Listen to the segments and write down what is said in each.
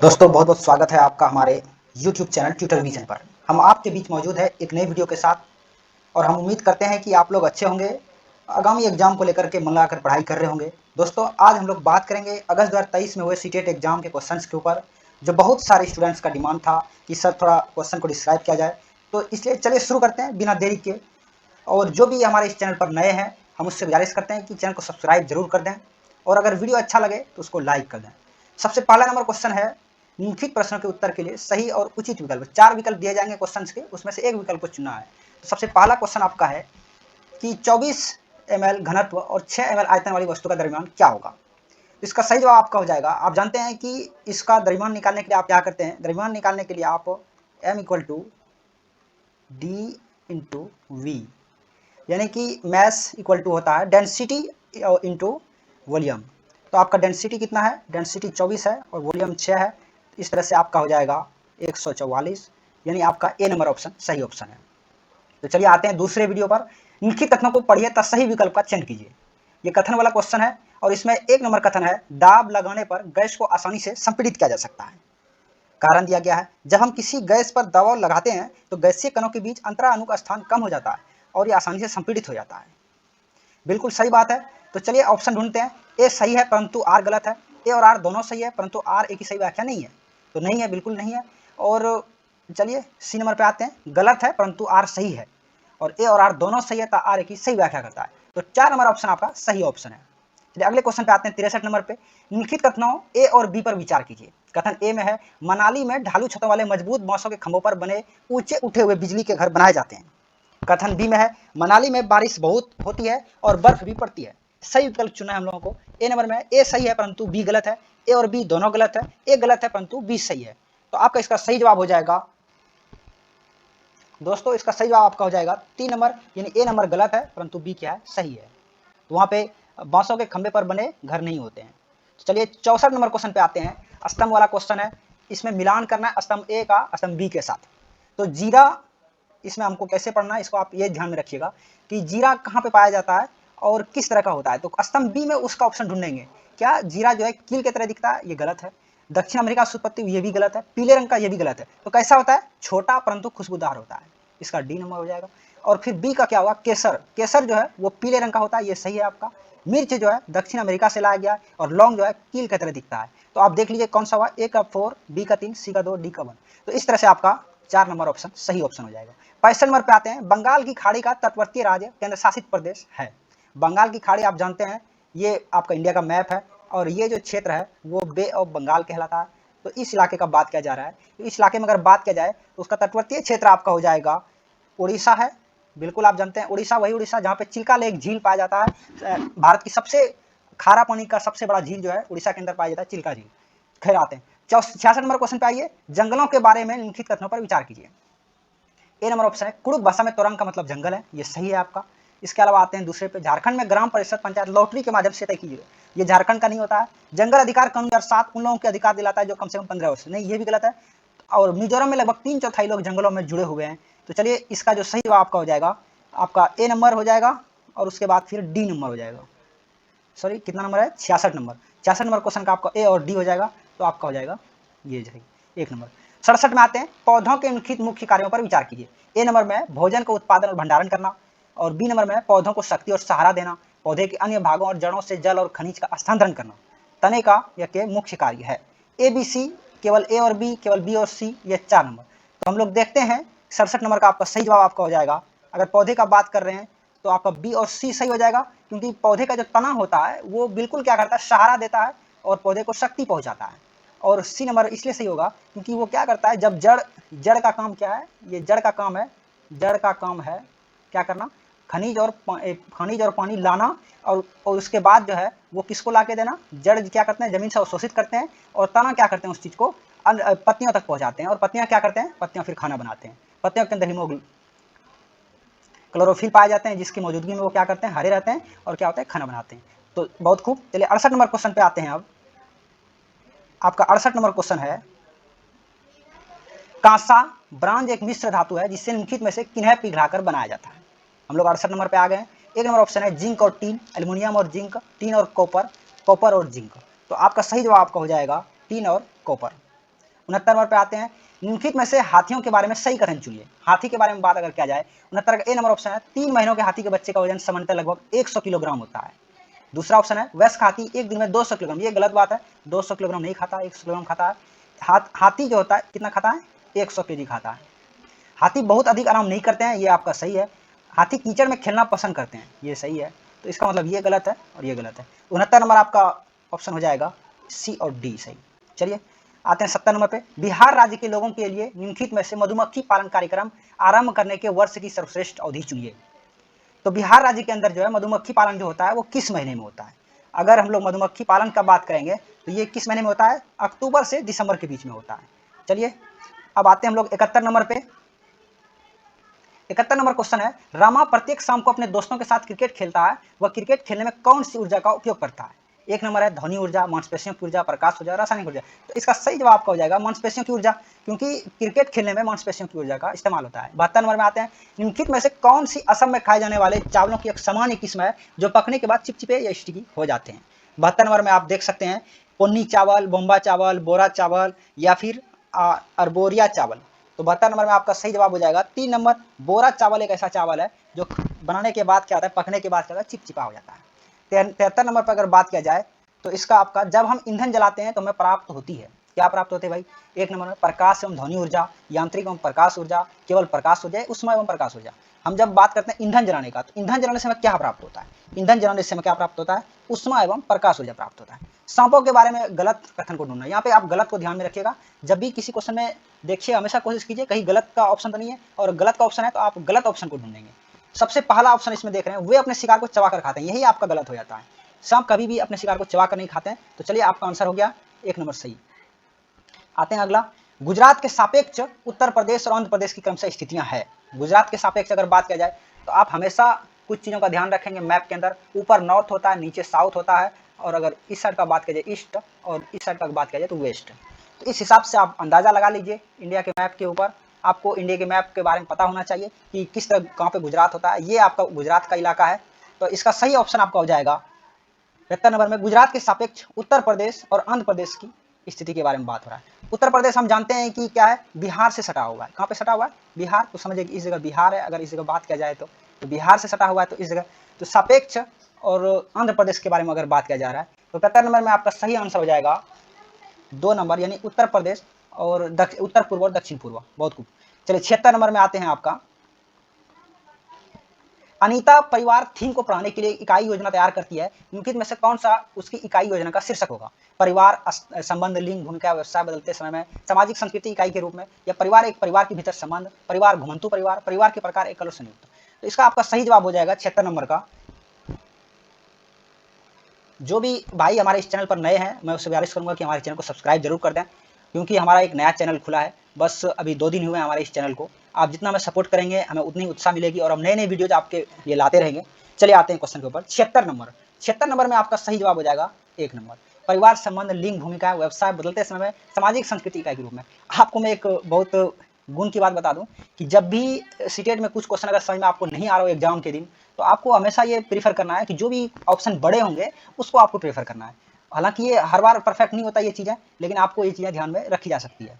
दोस्तों बहुत बहुत स्वागत है आपका हमारे YouTube चैनल ट्यूटर विजन पर। हम आपके बीच मौजूद है एक नई वीडियो के साथ और हम उम्मीद करते हैं कि आप लोग अच्छे होंगे, आगामी एग्जाम को लेकर के मन लगाकर पढ़ाई कर रहे होंगे। दोस्तों आज हम लोग बात करेंगे अगस्त 2023 में हुए सीटेट एग्जाम के क्वेश्चंस के ऊपर, जो बहुत सारे स्टूडेंट्स का डिमांड था कि सर थोड़ा क्वेश्चन को डिस्क्राइब किया जाए। तो इसलिए चलिए शुरू करते हैं बिना देरी के। और जो भी हमारे इस चैनल पर नए हैं, हम उससे गुजारिश करते हैं कि चैनल को सब्सक्राइब जरूर कर दें और अगर वीडियो अच्छा लगे तो उसको लाइक कर दें। सबसे पहला नंबर क्वेश्चन है, निम्नलिखित प्रश्नों के उत्तर के लिए सही और उचित विकल्प। 4 विकल्प दिए जाएंगे क्वेश्चन के, उसमें से एक विकल्प को चुनना है। तो सबसे पहला क्वेश्चन आपका है कि 24 ml घनत्व और 6 ml आयतन वाली वस्तु का द्रव्यमान क्या होगा। इसका सही जवाब आपका हो जाएगा। आप जानते हैं कि इसका द्रव्यमान निकालने के लिए आप क्या करते हैं, द्रव्यमान निकालने के लिए आप m = d × v, यानी कि मैस इक्वल टू होता है डेंसिटी इंटू वॉल्यूम। तो आपका डेंसिटी कितना है, डेंसिटी 24 है और वॉल्यूम 6 है। इस तरह से आपका हो जाएगा 144, यानी आपका ए नंबर ऑप्शन सही ऑप्शन है। तो चलिए आते हैं दूसरे वीडियो पर। निम्नलिखित कथनों को पढ़िए तथा सही विकल्प का चयन कीजिए। ये कथन वाला क्वेश्चन है और इसमें एक नंबर कथन है, दाब लगाने पर गैस को आसानी से संपीड़ित किया जा सकता है। कारण दिया गया है, जब हम किसी गैस पर दबाव लगाते हैं तो गैसीय कणों के बीच अंतराणु का स्थान कम हो जाता है और ये आसानी से संपीड़ित हो जाता है। बिल्कुल सही बात है। तो चलिए ऑप्शन ढूंढते हैं। ए सही है परंतु आर गलत है। ए और आर दोनों सही है परंतु आर एक ही सही व्याख्या नहीं है। तो नहीं है, बिल्कुल नहीं है। और चलिए सी नंबर पे आते हैं, गलत है परंतु आर सही है और ए और आर दोनों सही है तो आर एक ही सही व्याख्या करता है। तो 4 नंबर ऑप्शन आपका सही ऑप्शन है। चलिए अगले क्वेश्चन पे आते हैं 63 नंबर पे। निम्नलिखित कथनों ए और बी पर विचार कीजिए। कथन ए में है, मनाली में ढालू छतों वाले मजबूत बांसों के खंभों पर बने ऊंचे उठे हुए बिजली के घर बनाए जाते हैं। कथन बी में है, मनाली में बारिश बहुत होती है और बर्फ भी पड़ती है। सही विकल्प चुना है हम लोगों को। ए नंबर में ए सही है परंतु बी गलत है। ए और बी दोनों गलत है। ए गलत है परंतु बी सही है। तो आपका इसका सही जवाब हो जाएगा दोस्तों, इसका सही जवाब आपका हो जाएगा 3 नंबर, यानी ए नंबर गलत है परंतु बी क्या है, सही है। तो वहां पे बांसों के खंबे पर बने घर नहीं होते हैं। तो चलिए 64 नंबर क्वेश्चन पे आते हैं। स्तंभ वाला क्वेश्चन है, इसमें मिलान करना है स्तंभ ए का स्तंभ बी के साथ। तो जीरा इसमें हमको कैसे पढ़ना है, इसको आप ये ध्यान में रखिएगा कि जीरा कहाँ पे पाया जाता है और किस तरह का होता है। तो स्तंभ बी में उसका ऑप्शन ढूंढेंगे। क्या जीरा जो है कील की तरह दिखता है, ये गलत है। दक्षिण अमेरिका से उत्पत्ति, ये भी गलत है। पीले रंग का, ये भी गलत है। तो कैसा होता है, छोटा परंतु खुशबूदार होता है। इसका डी नंबर हो जाएगा। और फिर बी का क्या होगा, केसर। केसर जो है वो पीले रंग का होता है, ये सही है आपका। मिर्च जो है दक्षिण अमेरिका से लाया गया और लौंग जो है कील की तरह दिखता है। तो आप देख लीजिए कौन सा हुआ, ए का 4, बी का 3, सी का 2, डी का 1। तो इस तरह से आपका 4 नंबर ऑप्शन सही ऑप्शन हो जाएगा। 65 नंबर पे आते हैं। बंगाल की खाड़ी का तटवर्तीय राज्य केंद्र शासित प्रदेश है। बंगाल की खाड़ी आप जानते हैं, ये आपका इंडिया का मैप है और ये जो क्षेत्र है वो बे ऑफ बंगाल कहलाता है। तो इस इलाके का बात किया जा रहा है। तो इस इलाके में अगर बात किया जाए तो उसका तटवर्तीय क्षेत्र आपका हो जाएगा उड़ीसा है। बिल्कुल आप जानते हैं उड़ीसा, वही उड़ीसा जहाँ पे चिल्का लेक झील पाया जाता है। भारत की सबसे खारा पानी का सबसे बड़ा झील जो है उड़ीसा के अंदर पाया जाता है, चिल्का झील। खैर आते हैं 66 नंबर क्वेश्चन पे आइए। जंगलों के बारे में निम्नलिखित कथनों पर विचार कीजिए। ए नंबर ऑप्शन है, कुड़ुक भाषा में तोरंग का मतलब जंगल है, ये सही है आपका। इसके अलावा आते हैं दूसरे पे, झारखंड में ग्राम परिषद पंचायत लॉटरी के माध्यम से तय कीजिए। ये झारखंड का नहीं होता है। जंगल अधिकार कानून 2007 उन लोगों के अधिकार दिलाता है जो कम से कम 15 वर्ष, नहीं ये भी गलत है। और मिजोरम में लगभग 3/4 लोग जंगलों में जुड़े हुए हैं। तो चलिए इसका जो सही जवाब आपका हो जाएगा, आपका ए नंबर हो जाएगा और उसके बाद फिर डी नंबर हो जाएगा। सॉरी कितना नंबर है, 66 नंबर। 66 नंबर क्वेश्चन का आपका ए और डी हो जाएगा। तो आपका हो जाएगा ये जाएगी 1 नंबर। 67 में आते हैं, पौधों के निम्नलिखित मुख्य कार्यों पर विचार कीजिए। ए नंबर में भोजन का उत्पादन और भंडारण करना और बी नंबर में पौधों को शक्ति और सहारा देना, पौधे के अन्य भागों और जड़ों से जल और खनिज का स्थानांतरण करना तने का यह के मुख्य कार्य है। ए बी सी, केवल ए और बी, केवल बी और सी, ये 4 नंबर। तो हम लोग देखते हैं 67 नंबर का आपका सही जवाब आपका हो जाएगा। अगर पौधे का बात कर रहे हैं तो आपका बी और सी सही हो जाएगा, क्योंकि पौधे का जो तना होता है वो बिल्कुल क्या करता है, सहारा देता है और पौधे को शक्ति पहुंचाता है। और सी नंबर इसलिए सही होगा क्योंकि वो क्या करता है, जब जड़ का काम क्या है, ये जड़ का काम है, जड़ का काम है क्या करना, खनिज और पानी लाना और उसके बाद जो है वो किसको ला के देना, जड़ क्या करते हैं, जमीन से अवशोषित करते हैं और तना क्या करते हैं, उस चीज को पत्तियों तक पहुंचाते हैं और पत्तियां क्या करते हैं, पत्तियां फिर खाना बनाते हैं। पत्तियों के अंदर क्लोरोफिल पाए जाते हैं जिसकी मौजूदगी में वो क्या करते हैं, हरे रहते हैं और क्या होता है, खाना बनाते हैं। तो बहुत खूब। चलिए 68 नंबर क्वेश्चन पे आते हैं। अब आपका 68 नंबर क्वेश्चन है, कांसा ब्रांज एक मिश्र धातु है जिससे निम्नलिखित में से किन्हें पिघलाकर बनाया जाता है। हम लोग 68 नंबर पे आ गए हैं। 1 नंबर ऑप्शन है जिंक और टीन, एल्युमिनियम और जिंक, टीन और कॉपर, कॉपर और जिंक। तो आपका सही जवाब आपका हो जाएगा टीन और कॉपर। 69 नंबर पे आते हैं, निम्नलिखित में से हाथियों के बारे में सही कथन चुनिए। हाथी के बारे में बात अगर किया जाए, 69 का ए नंबर ऑप्शन है, 3 महीनों के हाथी के बच्चे का वजन सामान्यतः लगभग 100 किलोग्राम होता है। दूसरा ऑप्शन है, वयस्क हाथी एक दिन में 200 किलोग्राम, ये गलत बात है, 200 किलोग्राम नहीं खाता, 100 किलोग्राम खाता है। हाथी जो होता है कितना खाता है, 100 केजी खाता है। हाथी बहुत अधिक आराम नहीं करते हैं, ये आपका सही है। हाथी कीचड़ में खेलना पसंद करते हैं, ये सही है। तो इसका मतलब ये गलत है और ये गलत है। 69 नंबर आपका ऑप्शन हो जाएगा सी और डी सही। चलिए आते हैं 70 नंबर पे, बिहार राज्य के लोगों के लिए निम्नलिखित में से मधुमक्खी पालन कार्यक्रम आरंभ करने के वर्ष की सर्वश्रेष्ठ अवधि चुनिए। तो बिहार राज्य के अंदर जो है मधुमक्खी पालन जो होता है वो किस महीने में होता है? अगर हम लोग मधुमक्खी पालन का बात करेंगे तो ये किस महीने में होता है? अक्टूबर से दिसंबर के बीच में होता है। चलिए अब आते हैं हम लोग 71 नंबर पे। 71 नंबर क्वेश्चन है, रामा प्रत्येक शाम को अपने दोस्तों के साथ क्रिकेट खेलता है, वह क्रिकेट खेलने में कौन सी ऊर्जा का उपयोग करता है? एक नंबर है ध्वनि ऊर्जा, मांसपेशियों की ऊर्जा, प्रकाश ऊर्जा, रासायनिक ऊर्जा। तो इसका सही जवाब आपका हो जाएगा मांसपेशियों की ऊर्जा, क्योंकि क्रिकेट खेलने में मांसपेशियों की ऊर्जा का इस्तेमाल होता है। 72 नंबर में आते हैं, निम्नलिखित में से कौन सी असम में खाए जाने वाले चावलों की एक सामान्य किस्म है जो पकने के बाद चिपचिपे या स्टिकी हो जाते हैं? 72 नंबर में आप देख सकते हैं, पोन्नी चावल, बोम्बा चावल, बोरा चावल या फिर अरबोरिया चावल। तो 72 नंबर में आपका सही जवाब हो जाएगा 3 नंबर, बोरा चावल एक ऐसा चावल है जो बनाने के बाद क्या होता है, पकने के बाद क्या होता है, चिपचिपा हो जाता है। 73 नंबर पर अगर बात किया जाए तो इसका आपका, जब हम ईंधन जलाते हैं तो हमें प्राप्त होती है, क्या प्राप्त होते हैं भाई? एक नंबर में प्रकाश एवं ध्वनि ऊर्जा, यांत्रिक एवं प्रकाश ऊर्जा, केवल प्रकाश ऊर्जा, उष्मा एवं प्रकाश ऊर्जा। हम जब बात करते हैं ईंधन जलाने का, तो ईंधन जलाने से हमें क्या प्राप्त होता है? ईंधन जलाने से हमें क्या प्राप्त होता है? उष्मा एवं प्रकाश ऊर्जा प्राप्त होता है। सांपों के बारे में गलत कथन को ढूंढना, यहाँ पे आप गलत को ध्यान में रखिएगा। जब भी किसी क्वेश्चन में देखिए हमेशा कोशिश कीजिए कहीं गलत का ऑप्शन तो नहीं है, और गलत का ऑप्शन है तो आप गलत ऑप्शन को ढूंढेंगे। सबसे पहला ऑप्शन इसमें देख रहे हैं, वे अपने शिकार को चबा कर खाते हैं, यही आपका गलत हो जाता है। सांप कभी भी अपने शिकार को चबा कर नहीं खाते हैं। तो चलिए आपका आंसर हो गया 1 नंबर सही। आते हैं अगला, गुजरात के सापेक्ष उत्तर प्रदेश और आंध्र प्रदेश की क्रमशः स्थितियां है। गुजरात के सापेक्ष अगर बात किया जाए तो आप हमेशा कुछ चीज़ों का ध्यान रखेंगे मैप के अंदर, ऊपर नॉर्थ होता है, नीचे साउथ होता है, और अगर इस साइड का बात किया जाए ईस्ट और इस साइड का बात किया जाए तो वेस्ट। तो इस हिसाब से आप अंदाज़ा लगा लीजिए इंडिया के मैप के ऊपर। आपको इंडिया के मैप के बारे में पता होना चाहिए कि किस तरह कहाँ पे गुजरात होता है। ये आपका गुजरात का इलाका है, तो इसका सही ऑप्शन आपका हो जाएगा 72 नंबर में, गुजरात के सापेक्ष उत्तर प्रदेश और आंध्र प्रदेश की स्थिति के बारे में बात हो रहा है। उत्तर प्रदेश हम जानते हैं कि क्या है, बिहार से सटा हुआ है। कहाँ पे सटा हुआ है? बिहार। तो समझिए कि इस जगह बिहार है, अगर इस जगह बात किया जाए तो बिहार से सटा हुआ है, तो इस जगह तो सापेक्ष और आंध्र प्रदेश के बारे में अगर बात किया जा रहा है तो 72 नंबर में आपका सही आंसर हो जाएगा 2 नंबर, यानी उत्तर प्रदेश और उत्तर पूर्व और दक्षिण पूर्व। बहुत खूब। चलिए 76 नंबर में आते हैं आपका, अनीता परिवार थीम को पढ़ाने के लिए इकाई योजना तैयार करती है, निम्नलिखित में से कौन सा उसकी इकाई योजना का शीर्षक होगा? परिवार संबंध, लिंग, भूमिका, व्यवसाय बदलते समय में, सामाजिक संस्कृति इकाई के रूप में, या परिवार एक परिवार के भीतर संबंध, परिवार घुमंतु परिवार, परिवार के प्रकार एक कलर संयुक्त। तो इसका आपका सही जवाब हो जाएगा 76 नंबर का। जो भी भाई हमारे इस चैनल पर नए हैं, मैं उससे गुजारिश करूंगा कि हमारे चैनल को सब्सक्राइब जरूर कर दें, क्योंकि हमारा एक नया चैनल खुला है, बस अभी 2 दिन हुए हैं हमारे इस चैनल को। आप जितना हमें सपोर्ट करेंगे हमें उतनी उत्साह मिलेगी और हम नए नए वीडियोज आपके लिए लाते रहेंगे। चलिए आते हैं क्वेश्चन के ऊपर। 76 नंबर, 76 नंबर में आपका सही जवाब हो जाएगा 1 नंबर, परिवार संबंध, लिंग, भूमिका, व्यवसाय बदलते समय में, सामाजिक संस्कृति इकाई के रूप में। आपको मैं एक बहुत गुण की बात बता दूं कि जब भी सीटेट में कुछ क्वेश्चन अगर समझ में आपको नहीं आ रहा हो एग्जाम के दिन, तो आपको हमेशा ये प्रीफर करना है कि जो भी ऑप्शन बड़े होंगे उसको आपको प्रेफर करना है। हालांकि ये हर बार परफेक्ट नहीं होता ये चीज़ें, लेकिन आपको ये चीज़ें ध्यान में रखी जा सकती है।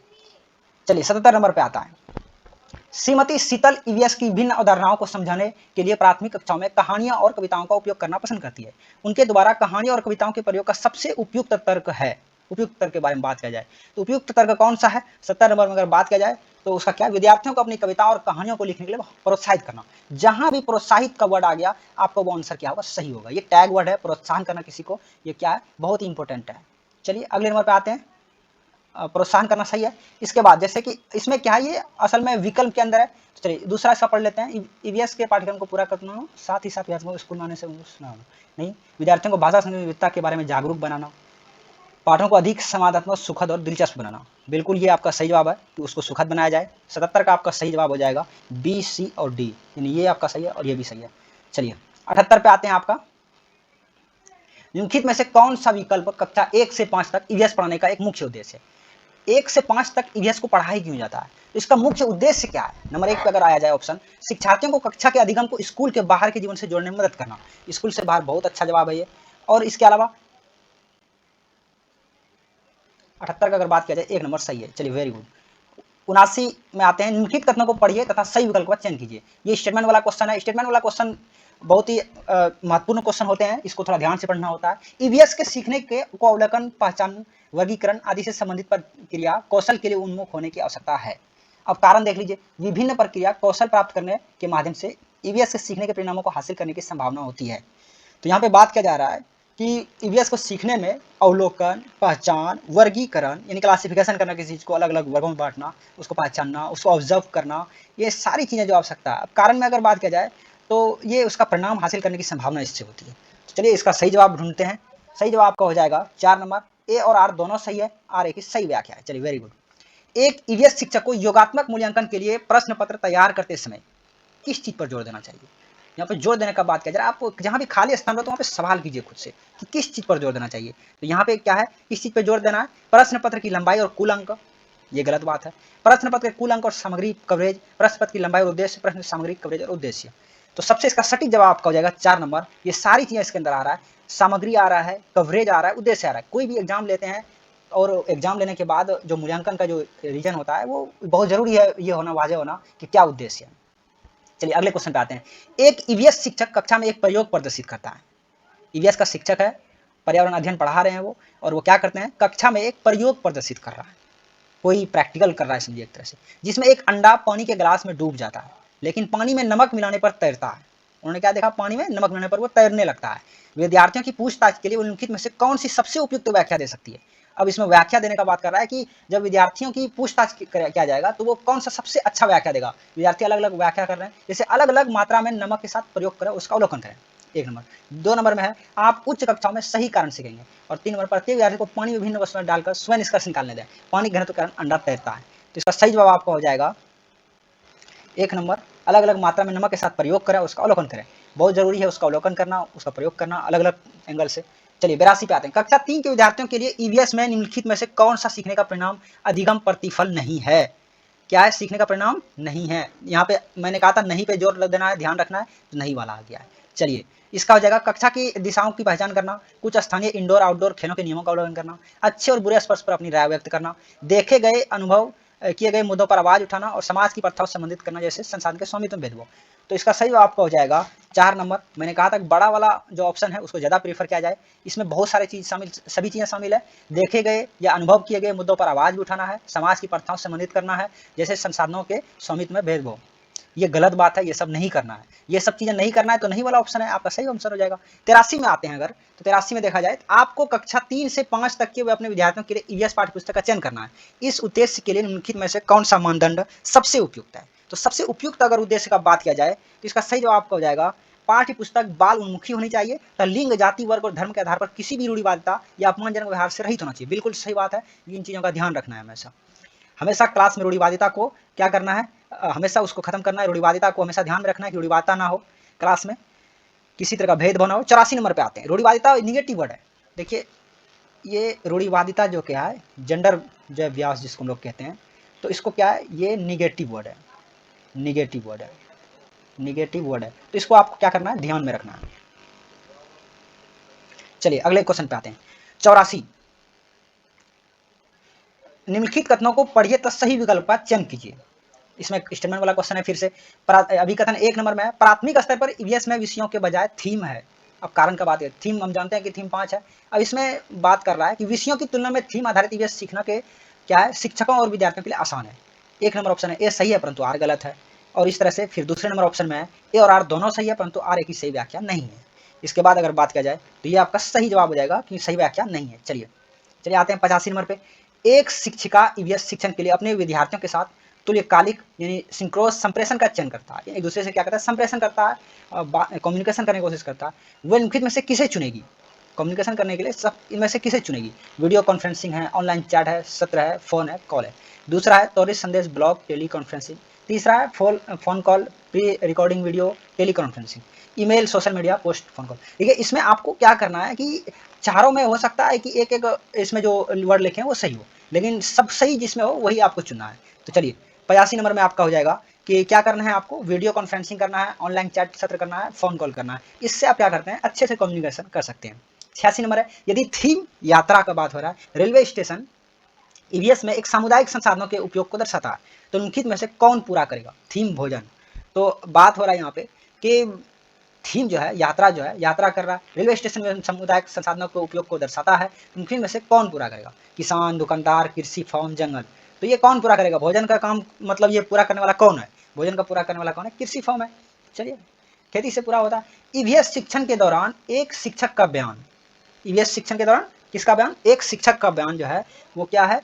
चलिए 77 नंबर पे आता है, श्रीमती शीतल ईवीएस की विभिन्न अवधारणाओं को समझाने के लिए प्राथमिक कक्षाओं में कहानियां और कविताओं का उपयोग करना पसंद करती है। उनके द्वारा कहानियों और कविताओं के प्रयोग का सबसे उपयुक्त तर्क है। उपयुक्त तर्क के बारे में बात किया जाए तो उपयुक्त तर्क कौन सा है? 70 नंबर में अगर बात किया जाए तो उसका क्या, विद्यार्थियों को अपनी कविताओं और कहानियों को लिखने के लिए प्रोत्साहित करना। जहां भी प्रोत्साहित का वर्ड आ गया आपको वो आंसर क्या होगा, सही होगा। ये टैग वर्ड है, प्रोत्साहन करना किसी को, ये क्या है, बहुत ही इंपॉर्टेंट है। चलिए अगले नंबर पे आते हैं, प्रोत्साहन करना सही है। इसके बाद जैसे कि इसमें क्या है, ये असल में विकल्प के अंदर है। तो चलिए दूसरा इसका पढ़ लेते हैं, ईवीएस के पाठ्यक्रम को पूरा करना, साथ ही साथ विद्यार्थियों को स्कूल में आने से नहीं, विद्यार्थियों को भाषा संस्कृति विविधता के बारे में जागरूक बनाना, पाठों को अधिक संवादात्मक, सुखद और दिलचस्प बनाना। बिल्कुल ये आपका सही जवाब है कि उसको सुखद बनाया जाए। 77 का आपका सही जवाब हो जाएगा बी, सी और डी, यानी ये आपका सही है और ये भी सही है। चलिए 78 पे आते हैं आपका, निम्नलिखित में से कौन सा विकल्प कक्षा 1 से 5 तक ईवीएस पढ़ाने का एक मुख्य उद्देश्य है? 1 से 5 तक ईवीएस को पढ़ाई क्यों जाता है, तो इसका मुख्य उद्देश्य क्या है? नंबर 1 पे अगर आया जाए ऑप्शन, शिक्षार्थियों को कक्षा के अधिगम को स्कूल के बाहर के जीवन से जोड़ने में मदद करना। स्कूल से बाहर, बहुत अच्छा जवाब है ये। और इसके अलावा 78 का अगर बात किया जाए 1 नंबर सही है। चलिए वेरी गुड। 79 में आते हैं, निम्नलिखित कथनों को पढ़िए तथा सही विकल्प का चयन कीजिए। ये स्टेटमेंट वाला क्वेश्चन है। स्टेटमेंट वाला क्वेश्चन बहुत ही महत्वपूर्ण क्वेश्चन होते हैं, इसको थोड़ा ध्यान से पढ़ना होता है। ईवीएस के सीखने के को अवलोकन, पहचान, वर्गीकरण आदि से संबंधित प्रक्रिया कौशल के लिए उन्मुख होने की आवश्यकता है। अब कारण देख लीजिए, विभिन्न प्रक्रिया कौशल प्राप्त करने के माध्यम से ईवीएस के सीखने के परिणामों को हासिल करने की संभावना होती है। तो यहाँ पे बात किया जा रहा है कि ईवीएस को सीखने में अवलोकन, पहचान, वर्गीकरण यानी क्लासिफिकेशन करना, किसी चीज़ को अलग अलग वर्गों में बांटना, उसको पहचानना, उसको ऑब्जर्व करना, ये सारी चीज़ें जो आवश्यकता है। अब कारण में अगर बात किया जाए तो ये उसका परिणाम हासिल करने की संभावना इससे होती है। तो चलिए इसका सही जवाब ढूंढते हैं। सही जवाब आपका हो जाएगा 4 नंबर, ए और आर दोनों सही है, आर ए की सही व्याख्या है। चलिए वेरी गुड। एक ईवीएस शिक्षक को योगात्मक मूल्यांकन के लिए प्रश्न पत्र तैयार करते समय किस चीज पर जोर देना चाहिए? यहाँ पे जोर देने का बात किया जा रहा है, आप जहाँ भी खाली स्थान हो तो वहाँ पे सवाल कीजिए खुद से कि किस चीज पर जोर देना चाहिए। तो यहाँ पे क्या है, किस चीज पर जोर देना है? प्रश्न पत्र की लंबाई और कुल अंक, ये गलत बात है। प्रश्न पत्र के कुल अंक और सामग्री कवरेज, प्रश्न पत्र की लंबाई और उद्देश्य, प्रश्न सामग्री कवरेज और उद्देश्य। तो सबसे इसका सटीक जवाब आपका हो जाएगा 4 नंबर। ये सारी चीजें इसके अंदर आ रहा है, सामग्री आ रहा है, कवरेज आ रहा है, उद्देश्य आ रहा है। कोई भी एग्जाम लेते हैं और एग्जाम लेने के बाद जो मूल्यांकन का जो रीजन होता है वो बहुत जरूरी है, ये होना वाजब होना कि क्या उद्देश्य है। चलिए अगले क्वेश्चन पे आते हैं। एक ईवीएस शिक्षक कक्षा में एक प्रयोग प्रदर्शित करता है। ईवीएस का शिक्षक है, पर्यावरण अध्ययन पढ़ा रहे हैं वो, और वो क्या करते हैं, कक्षा में एक प्रयोग प्रदर्शित कर रहा है, कोई प्रैक्टिकल कर रहा है समझिए एक तरह से, जिसमें एक अंडा पानी के गिलास में डूब जाता है, लेकिन पानी में नमक मिलाने पर तैरता है। उन्होंने क्या देखा, पानी में नमक मिलाने पर वो तैरने लगता है। विद्यार्थियों की पूछताछ के लिए निम्नलिखित में से कौन सी सबसे उपयुक्त व्याख्या दे सकती है? अब इसमें व्याख्या देने का बात कर रहा है कि जब विद्यार्थियों की पूछताछ किया जाएगा तो वो कौन सा सबसे अच्छा व्याख्या देगा। विद्यार्थी अलग अलग व्याख्या कर रहे हैं, जैसे अलग अलग मात्रा में नमक के साथ प्रयोग करें, उसका अवलोकन करें। 1 नंबर। 2 नंबर में है, आप उच्च कक्षाओं में सही कारण सीखेंगे। और 3 नंबर, प्रत्येक विद्यार्थी को पानी में विभिन्न वस्तुएं डालकर स्वयं निष्कर्ष निकालने दें, पानी घनत्व के कारण अंडा तैरता है। तो इसका सही जवाब आपका हो जाएगा 1 नंबर, अलग अलग मात्रा में नमक के साथ प्रयोग करें, उसका अवलोकन करें। बहुत जरूरी है उसका अवलोकन करना, उसका प्रयोग करना अलग अलग एंगल से। चलिए 82 पे आते हैं। कक्षा 3 के विद्यार्थियों के लिए ईवीएस में निम्नलिखित में से कौन सा सीखने का परिणाम अधिगम प्रतिफल नहीं है? क्या है, सीखने का परिणाम नहीं है। यहाँ पे मैंने कहा था नहीं पे जोर लग देना है, ध्यान रखना है, तो नहीं वाला आ गया है। चलिए इसका हो जाएगा कक्षा की दिशाओं की पहचान करना, कुछ स्थानीय इंडोर आउटडोर खेलों के नियमों का अवलोकन करना, अच्छे और बुरे स्पर्श पर अपनी राय व्यक्त करना, देखे गए अनुभव किए गए मुद्दों पर आवाज उठाना, और समाज की प्रथाओं से संबंधित करना, जैसे संसाधन के स्वामित्व में भेदभाव। तो इसका सही जवाब आपका हो जाएगा 4 नंबर। मैंने कहा था कि बड़ा वाला जो ऑप्शन है उसको ज़्यादा प्रीफर किया जाए, इसमें बहुत सारी चीज़ शामिल, सभी चीज़ें शामिल है। देखे गए या अनुभव किए गए मुद्दों पर आवाज़ भी उठाना है, समाज की प्रथाओं से संबंधित करना है, जैसे संसाधनों के स्वामित्व में भेदभाव। ये गलत बात है, ये सब नहीं करना है, ये सब चीज़ें नहीं करना है, तो नहीं वाला ऑप्शन है आपका सही ऑप्शन हो जाएगा। 83 में आते हैं अगर, तो 83 में देखा जाए तो आपको कक्षा 3 से 5 तक के अपने विद्यार्थियों के लिए ईवीएस पाठ्य पुस्तक का चयन करना है। इस उद्देश्य के लिए निम्नलिखित में से कौन सा मानदंड सबसे उपयुक्त है? तो सबसे उपयुक्त अगर उद्देश्य का बात किया जाए तो इसका सही जवाब आपका हो जाएगा, पाठ्य पुस्तक बाल उन्मुखी होनी चाहिए तथा लिंग, जाति, वर्ग और धर्म के आधार पर किसी भी रूढ़िवादिता या अपमानजनक व्यवहार से रहित होना चाहिए। बिल्कुल सही बात है, इन चीज़ों का ध्यान रखना है हमेशा। हमेशा क्लास में रूढ़िवादिता को क्या करना है, हमेशा उसको खत्म करना है। रूढ़िवादिता को हमेशा ध्यान में रखना है कि रूढ़िवादिता ना हो क्लास में, किसी तरह का भेदभाव ना हो। 84 नंबर पे आते हैं। रूढ़िवादिता निगेटिव वर्ड है। देखिए ये रूढ़िवादिता जो क्या है, जेंडर जो व्यास जिसको हम लोग कहते हैं, तो इसको क्या है, ये निगेटिव वर्ड है, निगेटिव वर्ड है, निगेटिव वर्ड है। तो इसको आपको क्या करना है, ध्यान में रखना है। चलिए अगले क्वेश्चन पे आते हैं। 84, निम्नलिखित कथनों को पढ़िए तथा सही विकल्प का चयन कीजिए। इसमें स्टेटमेंट वाला क्वेश्चन है फिर से। अभिकथन 1 नंबर में है, प्राथमिक स्तर पर ईवीएस में विषयों के बजाय थीम है। अब कारण का बात है, थीम हम जानते हैं कि थीम 5 है। अब इसमें बात कर रहा है कि विषयों की तुलना में थीम आधारित ईवीएस सीखना के क्या है, शिक्षकों और विद्यार्थियों के लिए आसान है। 1 नंबर ऑप्शन है ए सही है, परंतु आर गलत है। और इस तरह से फिर दूसरे नंबर ऑप्शन में है ए और आर दोनों सही है, परंतु आर एक ही सही व्याख्या नहीं है। इसके बाद अगर बात किया जाए तो ये आपका सही जवाब हो जाएगा कि सही व्याख्या नहीं है। चलिए आते हैं 85 नंबर पे। एक शिक्षिका ईवीएस शिक्षण के लिए अपने विद्यार्थियों के साथ तुल्यकालिक यानी सिंक्रोस संप्रेषण का चयन करता है, एक दूसरे से क्या करता है, संप्रेषण करता है, कम्युनिकेशन करने की कोशिश करता है। वह निम्नलिखित में से किसे चुनेगी? कम्युनिकेशन करने के लिए सब इनमें से किसे चुनेगी? वीडियो कॉन्फ्रेंसिंग है, ऑनलाइन चैट है, सत्र है, फोन है, कॉल है। दूसरा है त्वरित संदेश, ब्लॉग, टेली कॉन्फ्रेंसिंग। तीसरा है phone call, pre recording video, tele conferencing, email, social media, post, phone call. ठीक है, इसमें आपको क्या करना है कि चारों में हो सकता है कि एक एक इसमें जो वर्ड लिखे हैं वो सही हो, लेकिन सब सही जिसमें हो वही आपको चुनना है। तो चलिए 85 नंबर में आपका हो जाएगा कि क्या करना है, आपको वीडियो कॉन्फ्रेंसिंग करना है, ऑनलाइन चैट सत्र करना है, फोन कॉल करना है। इससे आप क्या करते हैं, अच्छे से कम्युनिकेशन कर सकते हैं। 86 नंबर है, यदि थीम यात्रा का बात हो रहा है, रेलवे स्टेशन ईवीएस में एक सामुदायिक संसाधनों के उपयोग को दर्शाता है। तो निम्नलिखित में से कौन पूरा करेगा? थीम भोजन। तो बात हो रहा है यहाँ पे कि थीम जो है यात्रा कर रहा है, रेलवे स्टेशन में सामुदायिक संसाधनों के उपयोग को दर्शाता है। निम्नलिखित में से कौन पूरा करेगा? किसान, दुकानदार, कृषि, फार्म, जंगल। तो ये कौन पूरा करेगा? भोजन का काम मतलब ये पूरा करने वाला कौन है? भोजन का पूरा करने वाला कौन है? कृषि, फार्म है। चलिए, खेती से पूरा होता है। ईवीएस शिक्षण के दौरान एक शिक्षक का बयान। ईवीएस शिक्षण के दौरान किसका बयान? एक शिक्षक का बयान जो है वो क्या है?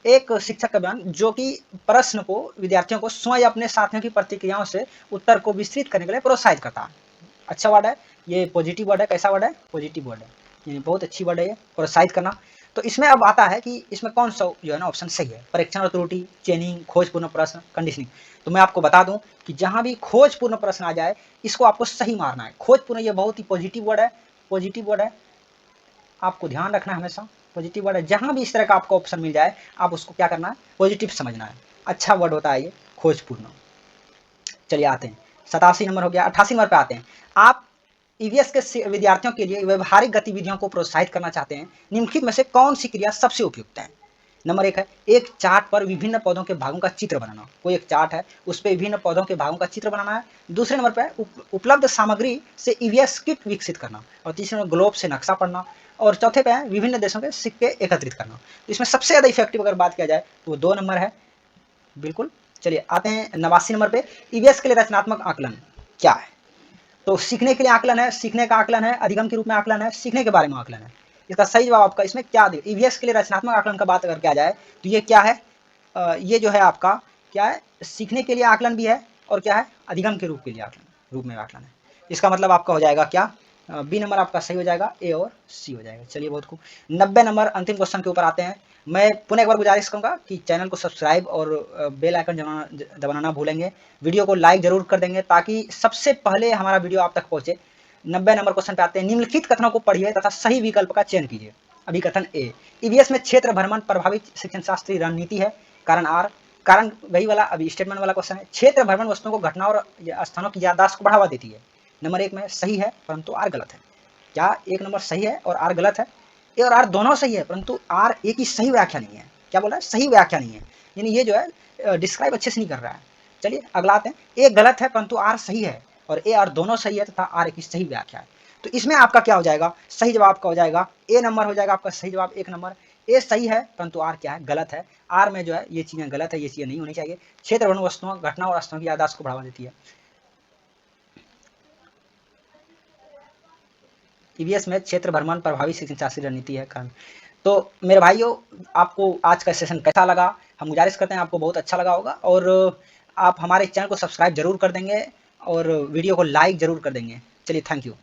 एक शिक्षक का बयान जो कि प्रश्न को विद्यार्थियों को स्वयं या अपने साथियों की प्रतिक्रियाओं से उत्तर को विस्तृत करने के लिए प्रोत्साहित करता है। अच्छा वर्ड है ये, पॉजिटिव वर्ड है। कैसा वर्ड है? पॉजिटिव वर्ड है, यानी बहुत अच्छी वर्ड है ये, प्रोत्साहित करना। तो इसमें अब आता है कि इसमें कौन सा जो है ना ऑप्शन सही है? परीक्षण और त्रुटि, चेनिंग, खोजपूर्ण प्रश्न, कंडीशनिंग। तो मैं आपको बता दूं कि जहां भी खोजपूर्ण प्रश्न आ जाए इसको आपको सही मारना है। खोजपूर्ण ये बहुत ही पॉजिटिव वर्ड है, पॉजिटिव वर्ड है, आपको ध्यान रखना है हमेशा। पॉजिटिव वर्ड है, जहां भी इस तरह का आपको ऑप्शन मिल जाए आप उसको क्या करना है? पॉजिटिव समझना है। अच्छा वर्ड होता है ये खोजपूर्ण। चलिए आते हैं, 87 नंबर हो गया। 88 नंबर पे आते हैं। आप ईवीएस के विद्यार्थियों के लिए व्यवहारिक गतिविधियों को प्रोत्साहित करना चाहते हैं। निम्नलिखित में से कौन सी क्रिया सबसे उपयुक्त है? नंबर 1 है एक चार्ट पर विभिन्न पौधों के भागों का चित्र बनाना। कोई एक चार्ट है उस पर विभिन्न पौधों के भागों का चित्र बनाना है। दूसरे नंबर पर उपलब्ध सामग्री से ईवीएस किट विकसित करना। और तीसरे नंबर ग्लोब से नक्शा पढ़ना। और चौथे पे है विभिन्न देशों के सिक्के एकत्रित करना। तो इसमें सबसे ज्यादा इफेक्टिव अगर बात किया जाए तो वो 2 नंबर है, बिल्कुल। चलिए आते हैं 89 नंबर पे। ईवीएस के लिए रचनात्मक आकलन क्या है? तो सीखने के लिए आकलन है, सीखने का आकलन है, अधिगम के रूप में आकलन है, सीखने के बारे में आकलन है। इसका सही जवाब आपका इसमें क्या दे? ईवीएस के लिए रचनात्मक आकलन का बात अगर किया जाए तो ये क्या है? ये जो है आपका क्या है? सीखने के लिए आकलन भी है और क्या है? अधिगम के रूप के लिए आकलन, रूप में आकलन है। इसका मतलब आपका हो जाएगा क्या? बी नंबर आपका सही हो जाएगा, ए और सी हो जाएगा। चलिए बहुत खूब। 90 नंबर अंतिम क्वेश्चन के ऊपर आते हैं। मैं पुनः एक बार गुजारिश करूंगा कि चैनल को सब्सक्राइब और बेल आइकन दबाना ना भूलेंगे। वीडियो को लाइक जरूर कर देंगे ताकि सबसे पहले हमारा वीडियो आप तक पहुंचे। 90 नंबर क्वेश्चन पे आते हैं। निम्नलिखित कथनों को पढ़िए तथा सही विकल्प का चयन कीजिए। अभी कथन ए, ईवीएस में क्षेत्र भ्रमण प्रभावित शिक्षण शास्त्रीय रणनीति है। कारण आर, कारण वही वाला अभी स्टेटमेंट वाला क्वेश्चन है। क्षेत्र भ्रमण वस्तुओं को, घटना और स्थानों की याददाश्त को बढ़ावा देती है। नंबर 1 में सही है परंतु आर गलत है। क्या 1 नंबर सही है और आर गलत है? ए और आर दोनों सही है परंतु आर ए की सही व्याख्या नहीं है। क्या बोल रहा है? सही व्याख्या नहीं है, यानी ये जो है डिस्क्राइब अच्छे से नहीं कर रहा है। चलिए अगला आते हैं। ए गलत है परंतु आर सही है और ए आर दोनों सही है तथा आर ए की सही व्याख्या है। तो इसमें आपका क्या हो जाएगा? सही जवाब का हो जाएगा ए नंबर हो जाएगा आपका सही जवाब 1 नंबर। ए सही है परंतु आर क्या है? गलत है। आर में जो है ये चीजें गलत है, ये चीजें नहीं होनी चाहिए। क्षेत्र भ्रमण वस्तुओं, घटना और स्थानों की याददाश्त को बढ़ावा देती है। ईवीएस में क्षेत्र भ्रमण प्रभावी शिक्षण शास्त्रीय रणनीति है कारण। तो मेरे भाइयों, आपको आज का सेशन कैसा लगा? हम गुजारिश करते हैं आपको बहुत अच्छा लगा होगा और आप हमारे चैनल को सब्सक्राइब जरूर कर देंगे और वीडियो को लाइक जरूर कर देंगे। चलिए थैंक यू।